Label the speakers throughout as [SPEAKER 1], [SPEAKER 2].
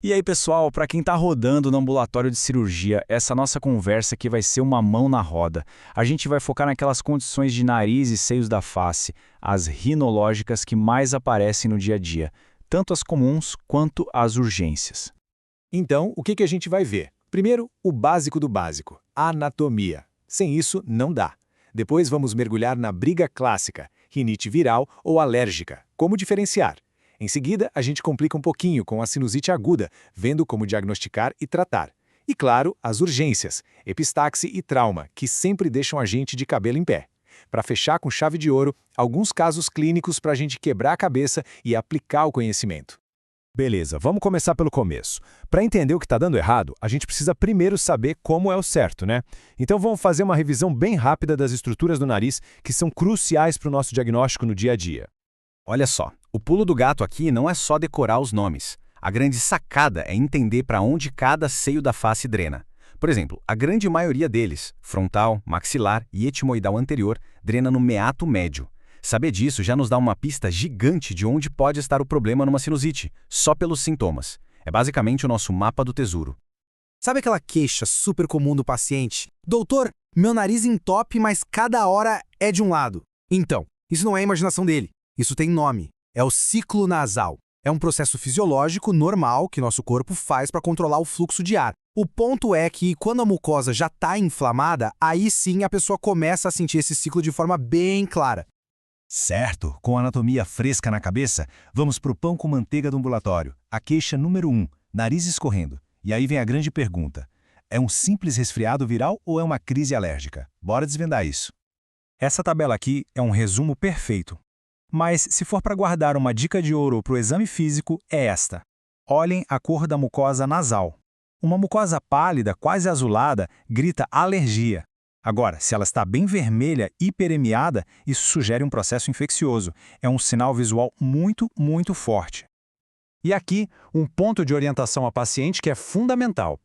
[SPEAKER 1] E aí, pessoal, para quem está rodando no ambulatório de cirurgia, essa nossa conversa aqui vai ser uma mão na roda. A gente vai focar naquelas condições de nariz e seios da face, as rinológicas que mais aparecem no dia a dia, tanto as comuns quanto as urgências.
[SPEAKER 2] Então, o que a gente vai ver? Primeiro, o básico do básico, a anatomia. Sem isso, não dá. Depois vamos mergulhar na briga clássica, rinite viral ou alérgica, como diferenciar. Em seguida, a gente complica um pouquinho com a sinusite aguda, vendo como diagnosticar e tratar. E claro, as urgências, epistaxe e trauma, que sempre deixam a gente de cabelo em pé. Para fechar com chave de ouro, alguns casos clínicos para a gente quebrar a cabeça e aplicar o conhecimento.
[SPEAKER 3] Beleza, vamos começar pelo começo. Para entender o que está dando errado, a gente precisa primeiro saber como é o certo, né? Então vamos fazer uma revisão bem rápida das estruturas do nariz que são cruciais para o nosso diagnóstico no dia a dia.
[SPEAKER 4] Olha só, o pulo do gato aqui não é só decorar os nomes. A grande sacada é entender para onde cada seio da face drena. Por exemplo, a grande maioria deles, frontal, maxilar e etimoidal anterior, drena no meato médio. Saber disso já nos dá uma pista gigante de onde pode estar o problema numa sinusite, só pelos sintomas. É basicamente o nosso mapa do tesouro.
[SPEAKER 5] Sabe aquela queixa super comum do paciente? Doutor, meu nariz entope, mas cada hora é de um lado. Então, isso não é a imaginação dele. Isso tem nome. É o ciclo nasal. É um processo fisiológico normal que nosso corpo faz para controlar o fluxo de ar. O ponto é que quando a mucosa já está inflamada, aí sim a pessoa começa a sentir esse ciclo de forma bem clara.
[SPEAKER 3] Certo, com a anatomia fresca na cabeça, vamos para o pão com manteiga do ambulatório. A queixa número 1, nariz escorrendo. E aí vem a grande pergunta. É um simples resfriado viral ou é uma crise alérgica? Bora desvendar isso.
[SPEAKER 1] Essa tabela aqui é um resumo perfeito. Mas, se for para guardar uma dica de ouro para o exame físico, é esta. Olhem a cor da mucosa nasal. Uma mucosa pálida, quase azulada, grita alergia. Agora, se ela está bem vermelha, hiperemiada, isso sugere um processo infeccioso. É um sinal visual muito, muito forte.
[SPEAKER 2] E aqui, um ponto de orientação ao paciente que é fundamental.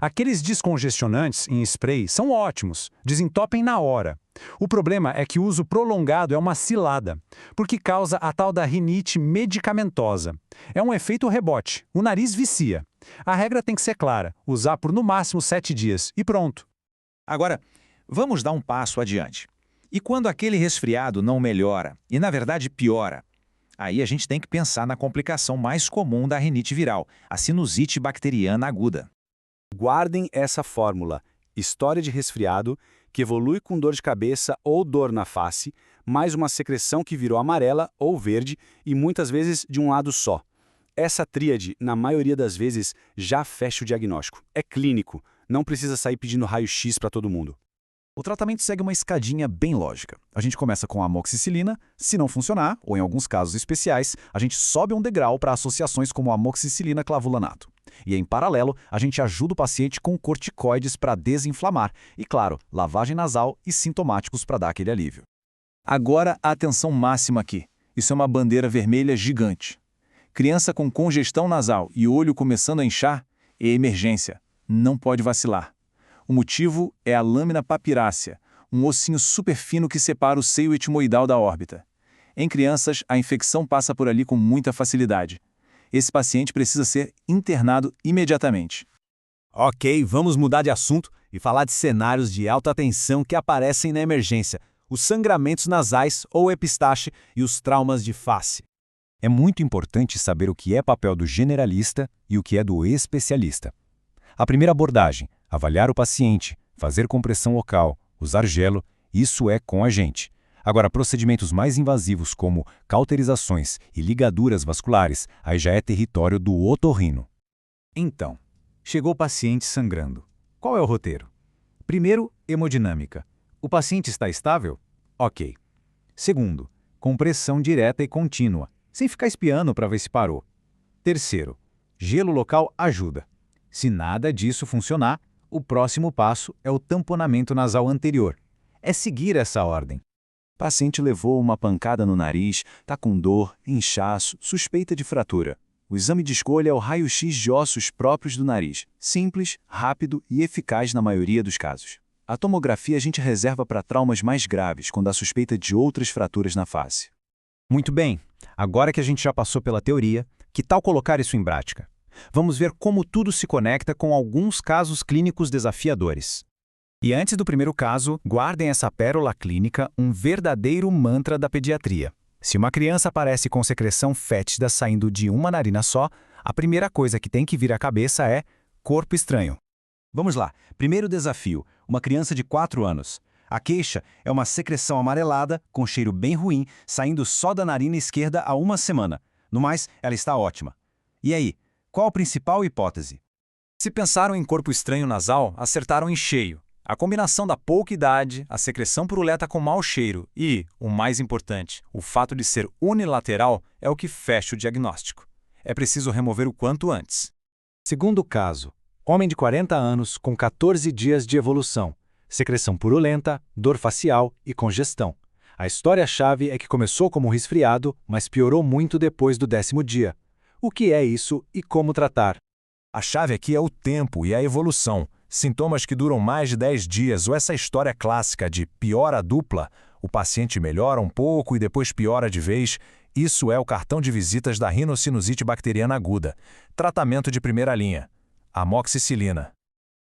[SPEAKER 2] Aqueles descongestionantes em spray são ótimos, desentopem na hora. O problema é que o uso prolongado é uma cilada, porque causa a tal da rinite medicamentosa. É um efeito rebote, o nariz vicia. A regra tem que ser clara, usar por no máximo 7 dias e pronto.
[SPEAKER 6] Agora, vamos dar um passo adiante. E quando aquele resfriado não melhora, e na verdade piora, aí a gente tem que pensar na complicação mais comum da rinite viral, a sinusite bacteriana aguda.
[SPEAKER 4] Guardem essa fórmula. História de resfriado, que evolui com dor de cabeça ou dor na face, mais uma secreção que virou amarela ou verde e muitas vezes de um lado só. Essa tríade, na maioria das vezes, já fecha o diagnóstico. É clínico, não precisa sair pedindo raio-x para todo mundo.
[SPEAKER 1] O tratamento segue uma escadinha bem lógica. A gente começa com a amoxicilina, se não funcionar, ou em alguns casos especiais, a gente sobe um degrau para associações como a amoxicilina clavulanato. E em paralelo, a gente ajuda o paciente com corticoides para desinflamar e, claro, lavagem nasal e sintomáticos para dar aquele alívio. Agora, a atenção máxima aqui. Isso é uma bandeira vermelha gigante. Criança com congestão nasal e olho começando a inchar é emergência. Não pode vacilar. O motivo é a lâmina papirácea, um ossinho super fino que separa o seio etimoidal da órbita. Em crianças, a infecção passa por ali com muita facilidade. Esse paciente precisa ser internado imediatamente.
[SPEAKER 3] Ok, vamos mudar de assunto e falar de cenários de alta tensão que aparecem na emergência, os sangramentos nasais ou epistaxe e os traumas de face.
[SPEAKER 1] É muito importante saber o que é papel do generalista e o que é do especialista. A primeira abordagem, avaliar o paciente, fazer compressão local, usar gelo, isso é com a gente. Agora, procedimentos mais invasivos como cauterizações e ligaduras vasculares, aí já é território do otorrino.
[SPEAKER 7] Então, chegou o paciente sangrando. Qual é o roteiro? Primeiro, hemodinâmica. O paciente está estável? Ok. Segundo, compressão direta e contínua, sem ficar espiando para ver se parou. Terceiro, gelo local ajuda. Se nada disso funcionar, o próximo passo é o tamponamento nasal anterior. É seguir essa ordem.
[SPEAKER 1] Paciente levou uma pancada no nariz, está com dor, inchaço, suspeita de fratura. O exame de escolha é o raio-x de ossos próprios do nariz. Simples, rápido e eficaz na maioria dos casos. A tomografia a gente reserva para traumas mais graves, quando há suspeita de outras fraturas na face.
[SPEAKER 7] Muito bem, agora que a gente já passou pela teoria, que tal colocar isso em prática?
[SPEAKER 2] Vamos ver como tudo se conecta com alguns casos clínicos desafiadores. E antes do primeiro caso, guardem essa pérola clínica, um verdadeiro mantra da pediatria. Se uma criança aparece com secreção fétida saindo de uma narina só, a primeira coisa que tem que vir à cabeça é corpo estranho.
[SPEAKER 1] Vamos lá. Primeiro desafio, uma criança de 4 anos. A queixa é uma secreção amarelada, com cheiro bem ruim, saindo só da narina esquerda há 1 semana. No mais, ela está ótima. E aí, qual a principal hipótese?
[SPEAKER 2] Se pensaram em corpo estranho nasal, acertaram em cheio. A combinação da pouca idade, a secreção purulenta com mau cheiro e, o mais importante, o fato de ser unilateral é o que fecha o diagnóstico. É preciso remover o quanto antes. Segundo caso, homem de 40 anos com 14 dias de evolução, secreção purulenta, dor facial e congestão. A história-chave é que começou como um resfriado, mas piorou muito depois do 10º dia. O que é isso e como tratar?
[SPEAKER 3] A chave aqui é o tempo e a evolução. Sintomas que duram mais de 10 dias ou essa história clássica de piora dupla, o paciente melhora um pouco e depois piora de vez, isso é o cartão de visitas da rinocinusite bacteriana aguda. Tratamento de primeira linha. Amoxicilina.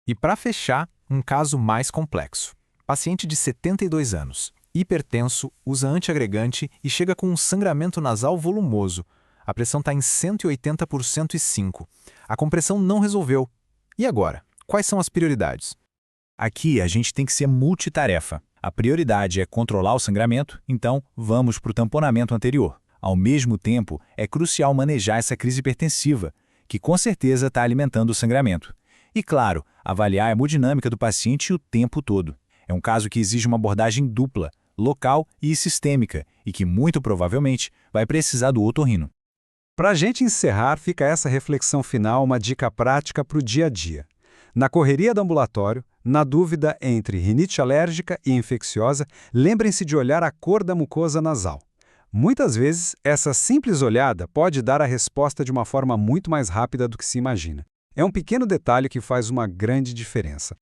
[SPEAKER 2] E para fechar, um caso mais complexo. Paciente de 72 anos, hipertenso, usa antiagregante e chega com um sangramento nasal volumoso. A pressão está em 180 por 105. A compressão não resolveu. E agora? Quais são as prioridades? Aqui a gente tem que ser multitarefa. A prioridade é controlar o sangramento, então vamos para o tamponamento anterior. Ao mesmo tempo, é crucial manejar essa crise hipertensiva, que com certeza está alimentando o sangramento. E claro, avaliar a hemodinâmica do paciente o tempo todo. É um caso que exige uma abordagem dupla, local e sistêmica, e que muito provavelmente vai precisar do otorrino.
[SPEAKER 8] Para a gente encerrar, fica essa reflexão final, uma dica prática para o dia a dia. Na correria do ambulatório, na dúvida entre rinite alérgica e infecciosa, lembrem-se de olhar a cor da mucosa nasal. Muitas vezes, essa simples olhada pode dar a resposta de uma forma muito mais rápida do que se imagina. É um pequeno detalhe que faz uma grande diferença.